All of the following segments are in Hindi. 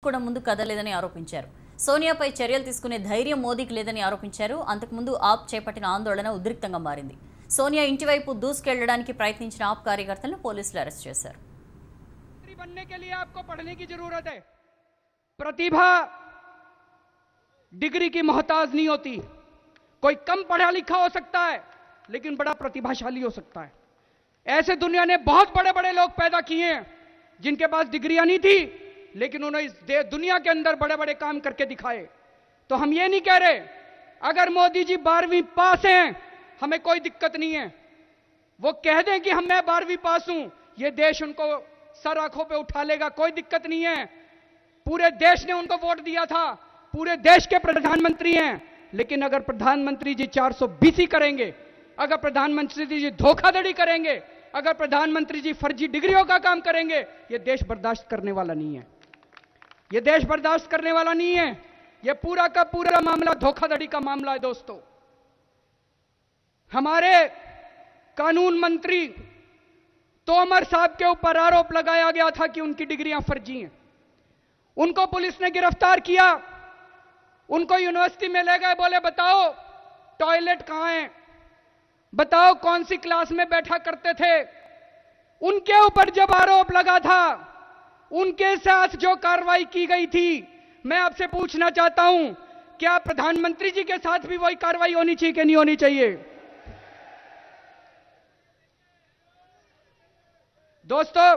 కూడా ముందు కదలేదని ఆరోపించారు. సోనియాపై చర్యలు తీసుకునే ధైర్యం మోదీకి లేదని ఆరోపించారు. అంతకుముందు ఆప్ చేపట్టిన ఆందోళన ఉద్రిక్తంగా మారింది. సోనియా ఇంటివైపు దూసుకెళ్లడానికి ప్రయత్నించిన ఆప్ కార్యకర్తలను పోలీసులు అరెస్ట్ చేశారు. बनने के लिए आपको पढ़ने की जरूरत है। प्रतिभा डिग्री की मोहताज नहीं होती। कोई कम पढ़ा लिखा हो सकता है लेकिन बड़ा प्रतिभाशाली हो सकता है। ऐसे दुनिया ने बहुत बड़े बड़े लोग पैदा किए हैं जिनके पास डिग्रियां नहीं थी लेकिन उन्होंने इस दुनिया के अंदर बड़े बड़े काम करके दिखाए। तो हम ये नहीं कह रहे अगर मोदी जी 12वीं पास हैं हमें कोई दिक्कत नहीं है, वो कह दें कि मैं 12वीं पास हूं, ये देश उनको सर आंखों पे उठा लेगा, कोई दिक्कत नहीं है। पूरे देश ने उनको वोट दिया था, पूरे देश के प्रधानमंत्री हैं। लेकिन अगर प्रधानमंत्री जी 420 करेंगे, अगर प्रधानमंत्री जी धोखाधड़ी करेंगे, अगर प्रधानमंत्री जी फर्जी डिग्रियों का काम करेंगे, ये देश बर्दाश्त करने वाला नहीं है। ये देश बर्दाश्त करने वाला नहीं है। ये पूरा का पूरा मामला धोखाधड़ी का मामला है दोस्तों। हमारे कानून मंत्री तोमर साहब के ऊपर आरोप लगाया गया था कि उनकी डिग्रियां फर्जी हैं। उनको पुलिस ने गिरफ्तार किया, उनको यूनिवर्सिटी में ले गए, बोले बताओ टॉयलेट कहां है, बताओ कौन सी क्लास में बैठा करते थे। उनके ऊपर जब आरोप लगा था, उनके साथ जो कार्रवाई की गई थी, मैं आपसे पूछना चाहता हूं क्या प्रधानमंत्री जी के साथ भी वही कार्रवाई होनी चाहिए कि नहीं होनी चाहिए? दोस्तों,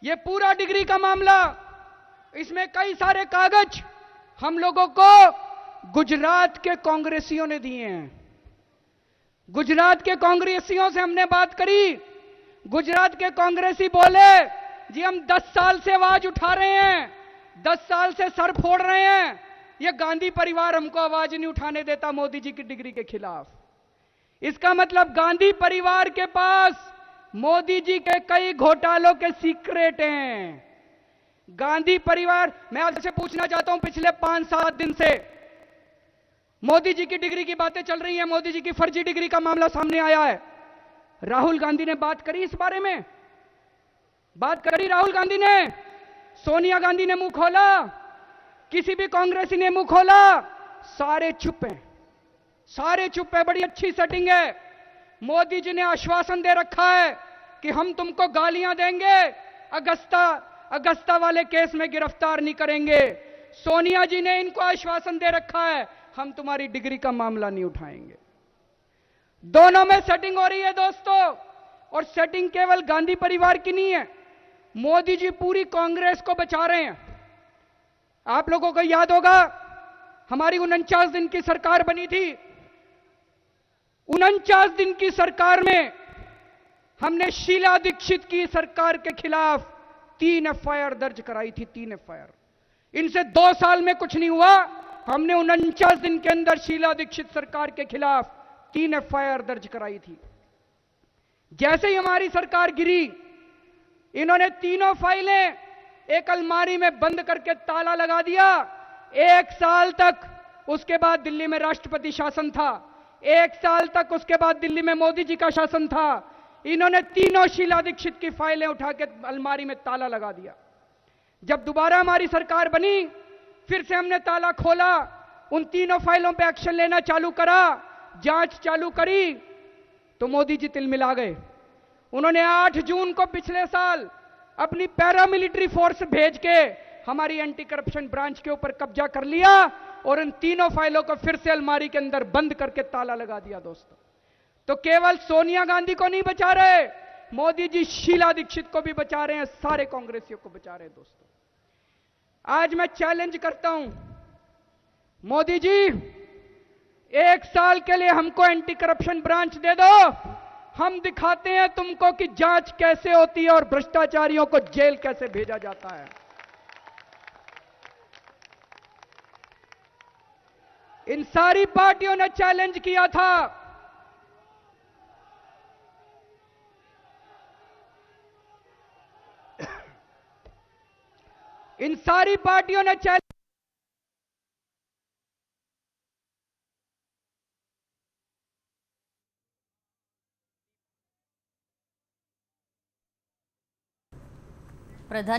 ये पूरा डिग्री का मामला, इसमें कई सारे कागज हम लोगों को गुजरात के कांग्रेसियों ने दिए हैं। गुजरात के कांग्रेसियों से हमने बात करी। गुजरात के कांग्रेसी बोले जी हम 10 साल से आवाज उठा रहे हैं, 10 साल से सर फोड़ रहे हैं, ये गांधी परिवार हमको आवाज नहीं उठाने देता मोदी जी की डिग्री के खिलाफ। इसका मतलब गांधी परिवार के पास मोदी जी के कई घोटालों के सीक्रेट हैं। गांधी परिवार, मैं आपसे पूछना चाहता हूं, पिछले 5-7 दिन से मोदी जी की डिग्री की बातें चल रही हैं, मोदी जी की फर्जी डिग्री का मामला सामने आया है। राहुल गांधी ने बात करी इस बारे में? बात करी राहुल गांधी ने? सोनिया गांधी ने मुंह खोला? किसी भी कांग्रेसी ने मुंह खोला? सारे चुप हैं, सारे चुप है। बड़ी अच्छी सेटिंग है। मोदी जी ने आश्वासन दे रखा है कि हम तुमको गालियां देंगे, अगस्ता वाले केस में गिरफ्तार नहीं करेंगे। सोनिया जी ने इनको आश्वासन दे रखा है हम तुम्हारी डिग्री का मामला नहीं उठाएंगे। दोनों में सेटिंग हो रही है दोस्तों, और सेटिंग केवल गांधी परिवार की नहीं है, मोदी जी पूरी कांग्रेस को बचा रहे हैं। आप लोगों को याद होगा हमारी 49 दिन की सरकार बनी थी। 49 दिन की सरकार में हमने शीला दीक्षित की सरकार के खिलाफ 3 एफआईआर दर्ज कराई थी। 3 एफआईआर। इनसे 2 साल में कुछ नहीं हुआ, हमने 49 दिन के अंदर शीला दीक्षित सरकार के खिलाफ 3 एफआईआर दर्ज कराई थी। जैसे ही हमारी सरकार गिरी, इन्होंने तीनों फाइलें एक अलमारी में बंद करके ताला लगा दिया। 1 साल तक उसके बाद दिल्ली में राष्ट्रपति शासन था, 1 साल तक उसके बाद दिल्ली में मोदी जी का शासन था। इन्होंने तीनों शीला दीक्षित की फाइलें उठा के अलमारी में ताला लगा दिया। जब दोबारा हमारी सरकार बनी, फिर से हमने ताला खोला, उन तीनों फाइलों पे एक्शन लेना चालू करा, जांच चालू करी, तो मोदी जी तिलमिला गए। उन्होंने 8 जून को पिछले साल अपनी पैरामिलिट्री फोर्स भेज के हमारी एंटी करप्शन ब्रांच के ऊपर कब्जा कर लिया और इन तीनों फाइलों को फिर से अलमारी के अंदर बंद करके ताला लगा दिया। दोस्तों, तो केवल सोनिया गांधी को नहीं बचा रहे, मोदी जी शीला दीक्षित को भी बचा रहे हैं, सारे कांग्रेसियों को बचा रहे हैं। दोस्तों, आज मैं चैलेंज करता हूं, मोदी जी 1 साल के लिए हमको एंटी करप्शन ब्रांच दे दो, हम दिखाते हैं तुमको कि जांच कैसे होती है और भ्रष्टाचारियों को जेल कैसे भेजा जाता है। इन सारी पार्टियों ने चैलेंज किया था। इन सारी पार्टियों ने प्रधानी